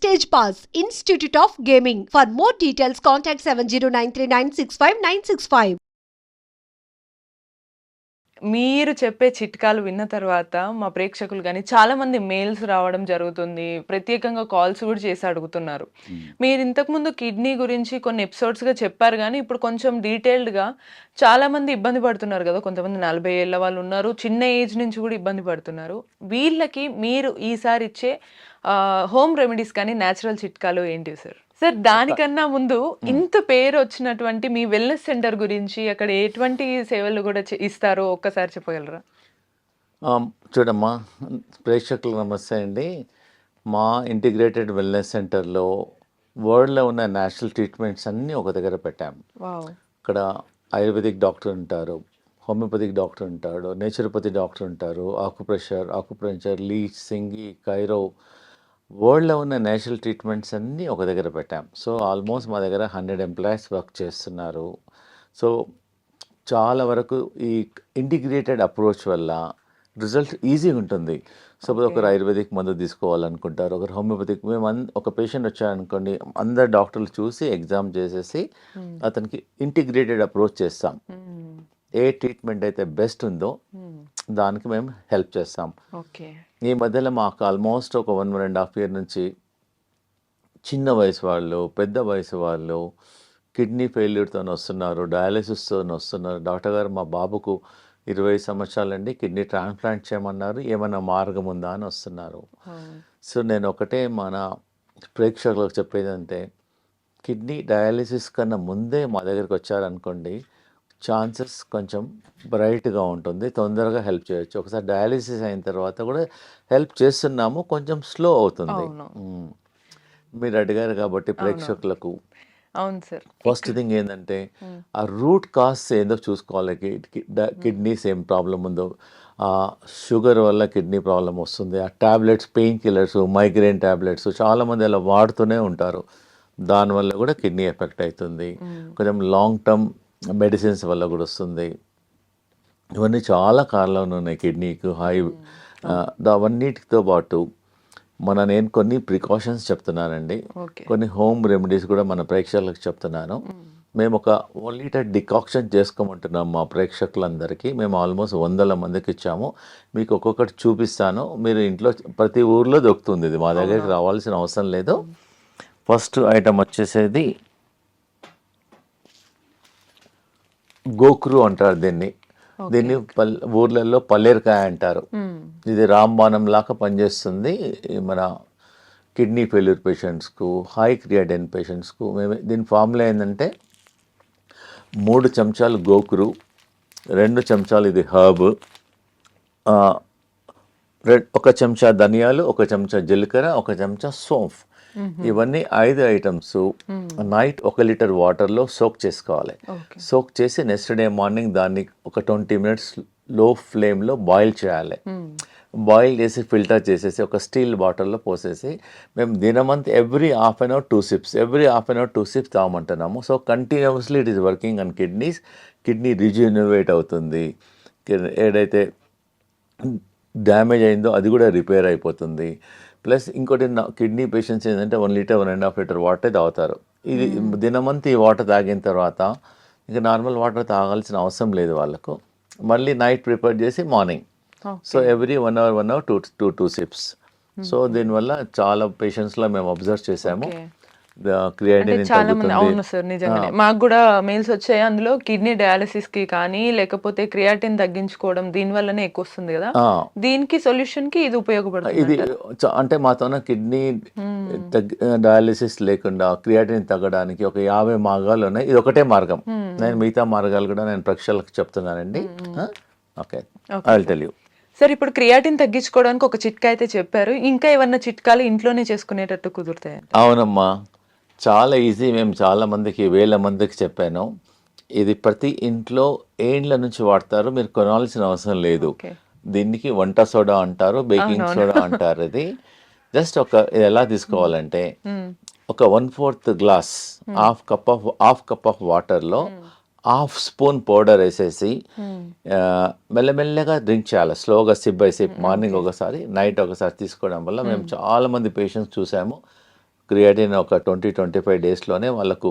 Stage Pass, Institute of Gaming. For more details, contact 7093965965965. మీరు చెప్పే చిట్కాలు విన్న తర్వాత మా ప్రేక్షకులు కానీ చాలా మంది మెయిల్స్ రావడం జరుగుతుంది. ప్రత్యేకంగా కాల్స్ కూడా చేసి అడుగుతున్నారు. మీరు ఇంతకుముందు కిడ్నీ గురించి కొన్ని ఎపిసోడ్స్‌గా చెప్పారు గానీ, ఇప్పుడు కొంచెం డీటెయిల్డ్‌గా చాలా మంది ఇబ్బంది పడుతున్నారు గదా! కొంతమంది 40 ఏళ్ల వాళ్ళు ఉన్నారు. చిన్న ఏజ్ నుంచి కూడా ఇబ్బంది పడుతున్నారు. వీళ్ళకి మీరు ఈసారి ఇచ్చే హోమ్ రెమెడీస్ కానీ, నేచురల్ చిట్కాలు ఏంటివి సార్? సార్ దానికన్నా ముందు ఇంత పేరొచ్చినటువంటి మీ వెల్‌నెస్ సెంటర్ గురించి, అక్కడ ఎటువంటి సేవలు గూడా ఇస్తారో ఒక్కసారి చెప్పగలరా? చూడమ్మా, ప్రేక్షకులకు నమస్తే అండి. మా ఇంటిగ్రేటెడ్ వెల్నెస్ సెంటర్లో వరల్డ్లో ఉన్న నేచురల్ ట్రీట్మెంట్స్ అన్నీ ఒక దగ్గర పెట్టాము. వావ్! ఇక్కడ ఆయుర్వేదిక్ డాక్టర్ ఉంటారు, హోమియోపతిక్ డాక్టర్ ఉంటాడు, నేచురోపతి డాక్టర్ ఉంటారు, ఆకుప్రెషర్, లీచ్, సింగి, కైరో, వరల్డ్లో ఉన్న నేచురల్ ట్రీట్మెంట్స్ అన్నీ ఒక దగ్గర పెట్టాం. సో ఆల్మోస్ట్ మా దగ్గర 100 ఎంప్లాయీస్ వర్క్ చేస్తున్నారు. సో చాలా వరకు ఈ ఇంటిగ్రేటెడ్ అప్రోచ్ వల్ల రిజల్ట్ ఈజీగా ఉంటుంది. సపోజ్ ఒకరు ఆయుర్వేదిక్ మందు తీసుకోవాలనుకుంటారు, ఒకరు హోమియోపతిక్. మేము ఒక పేషెంట్ వచ్చారనుకోండి, అందరు డాక్టర్లు చూసి ఎగ్జామ్ చేసేసి అతనికి ఇంటిగ్రేటెడ్ అప్రోచ్ చేస్తాం. ఏ ట్రీట్మెంట్ అయితే బెస్ట్ ఉందో దానికి మేము హెల్ప్ చేస్తాం. ఓకే. ఈ మధ్యలో మాకు ఆల్మోస్ట్ ఒక 1.5 year నుంచి చిన్న వయసు వాళ్ళు, పెద్ద వయసు వాళ్ళు కిడ్నీ ఫెయిల్యూర్తో వస్తున్నారు, డయాలిసిస్తో వస్తున్నారు. డాక్టర్ గారు, మా బాబుకు 20 సంవత్సరాలండి, కిడ్నీ ట్రాన్స్ప్లాంట్ చేయమన్నారు, ఏమైనా మార్గం ఉందా అని వస్తున్నారు. సో నేను ఒకటే మన ప్రేక్షకులకు చెప్పేది అంటే, కిడ్నీ డయాలిసిస్ కన్నా ముందే మా దగ్గరికి వచ్చారనుకోండి, ఛాన్సెస్ కొంచెం బ్రైట్గా ఉంటుంది, తొందరగా హెల్ప్ చేయొచ్చు. ఒకసారి డయాలిసిస్ అయిన తర్వాత కూడా హెల్ప్ చేస్తున్నాము, కొంచెం స్లో అవుతుంది. మీరు అడిగారు కాబట్టి ప్రేక్షకులకు, అవును సార్, ఫస్ట్ థింగ్ ఏంటంటే ఆ రూట్ కాజ్ ఏందో చూసుకోవాలి. కిడ్నీస్ ఏం ప్రాబ్లం ఉందో, షుగర్ వల్ల కిడ్నీ ప్రాబ్లం వస్తుంది, ఆ tablets, pain killers, migraine tablets చాలామంది అలా వాడుతూనే ఉంటారు, దానివల్ల కూడా కిడ్నీ ఎఫెక్ట్ అవుతుంది. కొంచెం లాంగ్ టర్మ్ మెడిసిన్స్ వల్ల కూడా వస్తుంది. ఇవన్నీ చాలా కారణాలు ఉన్నాయి కిడ్నీకి అవన్నిటితో పాటు నేను కొన్ని ప్రికాషన్స్ చెప్తున్నానండి, కొన్ని హోమ్ రెమెడీస్ కూడా మన ప్రేక్షకులకు చెప్తున్నాను. మేము ఒక 1 liter డికాక్షన్ చేసుకోమంటున్నాం మా ప్రేక్షకులందరికీ. మేము ఆల్మోస్ట్ 100 మందికి ఇచ్చాము. మీకు ఒక్కొక్కటి చూపిస్తాను, మీరు ఇంట్లో ప్రతి ఊర్లో దొరుకుతుంది, ఇది మా దగ్గరికి రావాల్సిన అవసరం లేదు. ఫస్ట్ ఐటమ్ వచ్చేసేది గోక్రు అంటారు దీన్ని. ఊర్లలో పల్లేరుకాయ అంటారు. ఇది రాంబాణం లాగా పనిచేస్తుంది మన కిడ్నీ ఫెయిల్యూర్ పేషెంట్స్కు, హై క్రియాటిన్ పేషెంట్స్కు. మేము దీని ఫార్ములా ఏంటంటే 3 చెంచాలు గోకురు, 2 చెంచాలు ఇది హర్బ్, 1 చెంచా ధనియాలు, 1 చెంచా జీలకర్ర, 1 చెంచా సోంఫ్. ఇవన్నీ 5 ఐటమ్స్ నైట్ 1 liter వాటర్లో సోక్ చేసుకోవాలి. సోక్ చేసి నెక్స్ట్ డే మార్నింగ్ దాన్ని ఒక 20 minutes లో ఫ్లేమ్లో బాయిల్ చేయాలి. బాయిల్ చేసి ఫిల్టర్ చేసేసి ఒక స్టీల్ బాటిల్లో పోసేసి మేము దినమంతా every half an hour 2 sips తాగమంటున్నాము. So continuously it is working on kidneys. Kidney rejuvenate అవుతుంది, ఏదైతే డ్యామేజ్ అయిందో అది కూడా రిపేర్ అయిపోతుంది. ప్లస్ ఇంకోటి, కిడ్నీ పేషెంట్స్ ఏంటంటే 1 liter 1.5 liter వాటర్ తాగుతారు. ఇది దినమంతా ఈ వాటర్ తాగిన తర్వాత ఇంకా నార్మల్ వాటర్ తాగాల్సిన అవసరం లేదు వాళ్ళకు. మళ్ళీ నైట్ ప్రిపేర్ చేసి morning, so every 1 hour 2 sips. So దీనివల్ల చాలా పేషెంట్స్లో మేము అబ్జర్వ్ చేసాము క్రియాటిన్ చాలా మంది. అవును సార్, నిజంగానే మాకు కూడా మెయిల్స్ వచ్చాయి. అందులో కిడ్నీ డయాలిసిస్ కి కానీ, లేకపోతే క్రియాటిన్ తగ్గించుకోవడం దీని వల్లనే ఎక్కువ వస్తుంది కదా, దీనికి సొల్యూషన్ కి ఇది ఉపయోగపడుతుంది. ఇది అంటే మాతోన కిడ్నీ డయాలిసిస్ లేకుండా క్రియాటిన్ తగ్గడానికి ఒక 50 మార్గాలు ఉన్నాయి, ఇది ఒకటే మార్గం. నేను మిగతా మార్గాలు కూడా నేను ప్రేక్షకులకు చెప్తున్నానండి. Okay, I will tell you. Sir, ఇప్పుడు క్రియాటిన్ తగ్గించుకోవడానికి ఒక చిట్కా అయితే చెప్పారు, ఇంకా ఏమన్నా చిట్కాలు ఇంట్లోనే చేసుకునేటట్టు కుదురుతాయి? అవునమ్మా, చాలా ఈజీ. మేము చాలా మందికి, 1000 మందికి చెప్పాను. ఇది ప్రతి ఇంట్లో ఏండ్ల నుంచి వాడతారు, మీరు కొనాల్సిన అవసరం లేదు. దీనికి వంట సోడా అంటారు, బేకింగ్ సోడా అంటారు. ఇది జస్ట్ ఇది ఎలా తీసుకోవాలంటే, ఒక 1/4 glass, హాఫ్ కప్ ఆఫ్ వాటర్లో 1/2 spoon పౌడర్ వేసేసి మెల్లమెల్లగా డ్రింక్ చేయాలి, స్లోగా, సిప్ బై సిప్. మార్నింగ్ ఒకసారి, నైట్ ఒకసారి తీసుకోవడం వల్ల మేము చాలామంది పేషెంట్స్ చూసాము, క్రియాటిన్ ఒక 20-25 డేస్లోనే వాళ్ళకు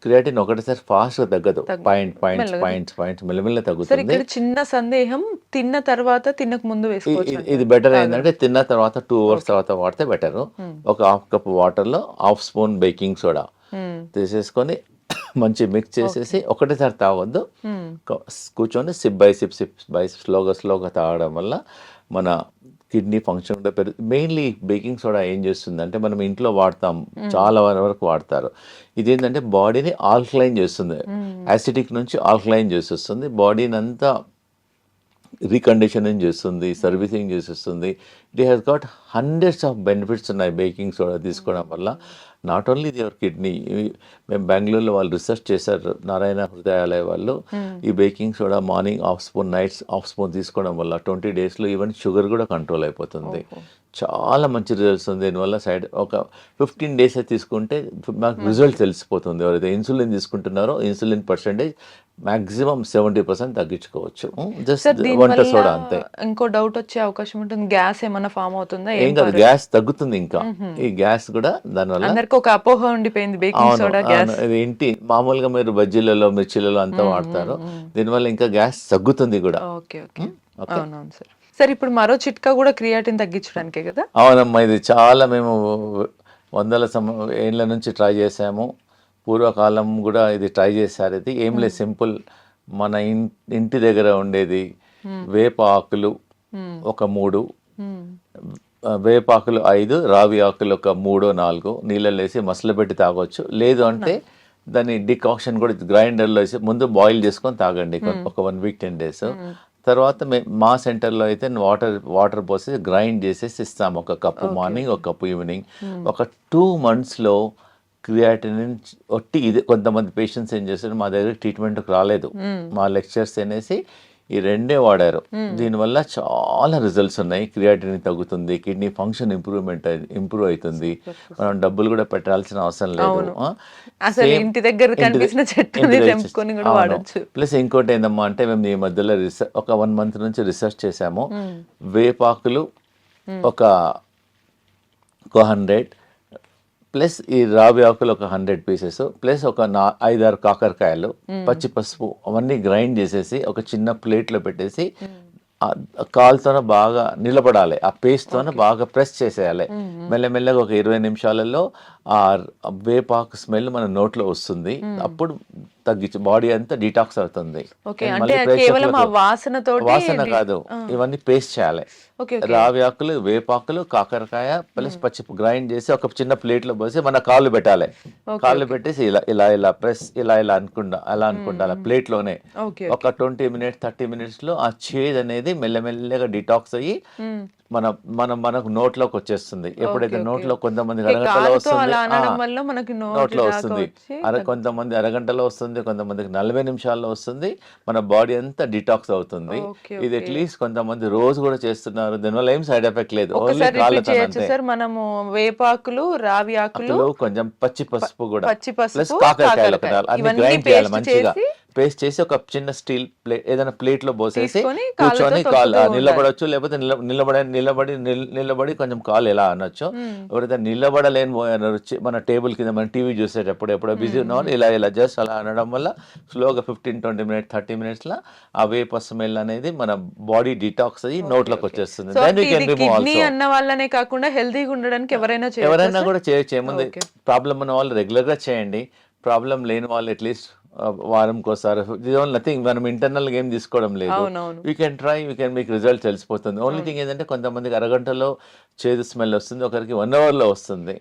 క్రియాటిన్ ఒకటేసారి ఫాస్ట్గా తగ్గదు, పాయింట్స్ మెల్లమెల్ల సార్ తగ్గుతుంది. ఇక్కడ చిన్న సందేహం, తిన్న తర్వాత తినక ముందు వేసుకోవచ్చు ఇది బెటర్ ఏంటంటే తిన్న తర్వాత 2 hours తర్వాత వాడితే బెటర్. ఒక హాఫ్ కప్ వాటర్లో హాఫ్ స్పూన్ బేకింగ్ సోడా తీసేసుకొని మంచి మిక్స్ చేసేసి ఒకటేసారి తాగొద్దు, కూర్చొని సిప్ బై స్లోగా తాగడం వల్ల మన కిడ్నీ ఫంక్షన్ కూడా మెయిన్లీ బేకింగ్ సోడా ఏం చేస్తుంది అంటే మనం ఇంట్లో వాడతాం, చాలా వరకు వాడతారు. ఇదేంటంటే బాడీని ఆల్కలైన్ చేస్తుంది, యాసిడిక్ నుంచి ఆల్కలైన్ చేసేస్తుంది, బాడీని అంతా రీకండిషనింగ్ చేస్తుంది, సర్వీసింగ్ చేసేస్తుంది. It has got hundreds of benefits ఉన్నాయి బేకింగ్ సోడా తీసుకోవడం వల్ల. నాట్ ఓన్లీ యువర్ కిడ్నీ, మేము బెంగళూరులో వాళ్ళు రీసెర్చ్ చేశారు, నారాయణ హృదయాలయ వాళ్ళు. ఈ baking soda morning half spoon, nights half spoon తీసుకోవడం వల్ల 20 డేస్లో ఈవెన్ షుగర్ కూడా కంట్రోల్ అయిపోతుంది. చాలా మంచి రిజల్ట్స్ ఉంది దీనివల్ల. ఒక 15 డేస్ తీసుకుంటే మాకు రిజల్ట్ తెలిసిపోతుంది. ఎవరైతే ఇన్సులిన్ తీసుకుంటున్నారో ఇన్సులిన్ పర్సెంటేజ్ మాక్సిమం 70% తగ్గించుకోవచ్చు. జస్ట్ వంట సోడా అంతే. ఇంకో డౌట్ వచ్చే అవకాశం ఉంటుంది, గ్యాస్ ఏమైనా ఫామ్ అవుతుందా? ఏం కాదు, గ్యాస్ తగ్గుతుంది. ఇంకా ఈ గ్యాస్ కూడా దానివల్ల అందరికి ఒక అపోహ ఉండిపోయింది బేకింగ్ సోడా గ్యాస్. ఏంటి మామూలుగా మీరు బజ్జీలలో మిర్చిలలో అంతా వాడతారు, దీనివల్ల ఇంకా గ్యాస్ తగ్గుతుంది కూడా. ఓకే అవునవును సార్. సార్ ఇప్పుడు మరో చిట్కా కూడా క్రియాటిన్ తగ్గించడానికే కదా? అవునమ్మా, ఇది చాలా మేము వందల ఏళ్ళ నుంచి ట్రై చేసాము. పూర్వకాలం కూడా ఇది ట్రై చేశారు. ఇది ఏం లేదు, సింపుల్. మన ఇంటి దగ్గర ఉండేది వేప ఆకులు ఒక 3, వేపాకులు 5, రావి ఆకులు ఒక 3-4 నీళ్ళలో వేసి మసలబెట్టి తాగొచ్చు. లేదు అంటే దాన్ని డికాక్షన్ కూడా గ్రైండర్లో వేసి ముందు బాయిల్ చేసుకొని తాగండి ఒక 1 week 10 days. తర్వాత మా సెంటర్లో అయితే వాటర్ పోసి గ్రైండ్ చేసేసి ఇస్తాము, ఒక కప్పు మార్నింగ్, ఒక కప్పు ఈవినింగ్. ఒక 2 monthsలో క్రియాటిన్ ఒట్టి ఇది. కొంతమంది పేషెంట్స్ ఏం చేస్తారు, మా దగ్గర ట్రీట్మెంట్కి రాలేదు, మా లెక్చర్స్ అనేసి ఈ 2 వాడారు. దీనివల్ల చాలా రిజల్ట్స్ ఉన్నాయి. క్రియాటిన్ తగ్గుతుంది, కిడ్నీ ఫంక్షన్ ఇంప్రూవ్ అవుతుంది, మనం డబ్బులు కూడా పెట్టాల్సిన అవసరం లేదు. ఇంటి దగ్గర కనిపించిన చెట్టుని తెంపుకొని కూడా వాడొచ్చు. ప్లస్ ఇంకోటి ఏందమ్మా అంటే మేము ఈ మధ్యలో ఒక 1 month నుంచి రీసెర్చ్ చేసాము. వేపాకులు ఒక 100 ప్లస్ ఈ రావి ఆకులు ఒక 100 pieces ప్లస్ ఒక 5-6 కాకరకాయలు, పచ్చి పసుపు అవన్నీ గ్రైండ్ చేసేసి ఒక చిన్న ప్లేట్లో పెట్టేసి కాలుతోనే బాగా నిలబడాలి, ఆ పేస్ట్తోనే బాగా ప్రెస్ చేసేయాలి. మెల్లమెల్లగా ఒక 20 నిమిషాలలో ఆ వేపాకు స్మెల్ మన నోట్లో వస్తుంది. అప్పుడు తగ్గించి బాడీ అంతా డిటాక్స్ అవుతుంది. వాసన కాదు, ఇవన్నీ పేస్ట్ చేయాలి. రావి ఆకులు, వేపాకులు, కాకరకాయ ప్లస్ పచ్చి గ్రైండ్ చేసి ఒక చిన్న ప్లేట్లో పోసి మన కాళ్ళు పెట్టాలి. కాళ్ళు పెట్టేసి ఇలా ఇలా ఇలా ప్రెస్ ఇలా అనుకుంటా ప్లేట్లోనే ఒక 20 minutes 30 minutesలో ఆ చేదు అనేది మెల్లమెల్లగా డిటాక్స్ అయ్యి మనకు నోట్లోకి వచ్చేస్తుంది. ఎప్పుడైతే నోట్లో కొంతమంది అరగంటలో వస్తుంది, నోట్లో వస్తుంది, కొంతమంది అరగంటలో వస్తుంది, కొంతమందికి 40 నిమిషాల్లో వస్తుంది. మన బాడీ అంతా డిటాక్స్ అవుతుంది. ఇది అట్లీస్ట్ కొంతమంది రోజు కూడా చేస్తున్నారు, దీనివల్ల ఏం సైడ్ ఎఫెక్ట్ లేదు. ఓన్లీ కాళ్ళతో మనము వేపాకులు, రావి ఆకులు, కొంచెం పచ్చి పసుపు కూడా ప్లస్ కాకరకాయలు అన్ని గ్రైండ్ చేయాలి మంచిగా. పేస్ట్ చేసి ఒక చిన్న స్టీల్ ప్లేట్ ఏదైనా ప్లేట్లో పోసేసి కూర్చొని కాళ్ళు నిలబడవచ్చు, లేకపోతే నిలబడి కొంచెం కాళ్ళు ఎలా అనొచ్చు. ఎవరైతే నిలబడలేని మన టేబుల్ కింద మన టీవీ చూసేటప్పుడు ఎప్పుడో బిజీ ఉన్న వాళ్ళు ఇలా జస్ట్ అలా అనడం వల్ల స్లోగా 15-20 minutes 30 minutesలో ఆ వేప స్మెల్ అనేది మన బాడీ డిటాక్స్ అయ్యి నోట్లోకి వచ్చేస్తుంది. అన్న వాళ్ళనే కాకుండా హెల్తీగా ఉండడానికి ఎవరైనా కూడా చేయొచ్చు. ఏముంది, ప్రాబ్లం ఉన్న వాళ్ళు రెగ్యులర్ గా చేయండి, ప్రాబ్లం లేని వాళ్ళు అట్లీస్ట్ వారంకోసారి. నథింగ్, మనం ఇంటర్నల్ గేమ్ తీసుకోవడం లేదు. We can try, we can మీకు రిజల్ట్ తెలిసిపోతుంది. ఓన్లీ థింగ్ ఏంటంటే కొంతమందికి అరగంటలో చేదు స్మెల్ వస్తుంది, ఒకరికి 1 hourలో వస్తుంది.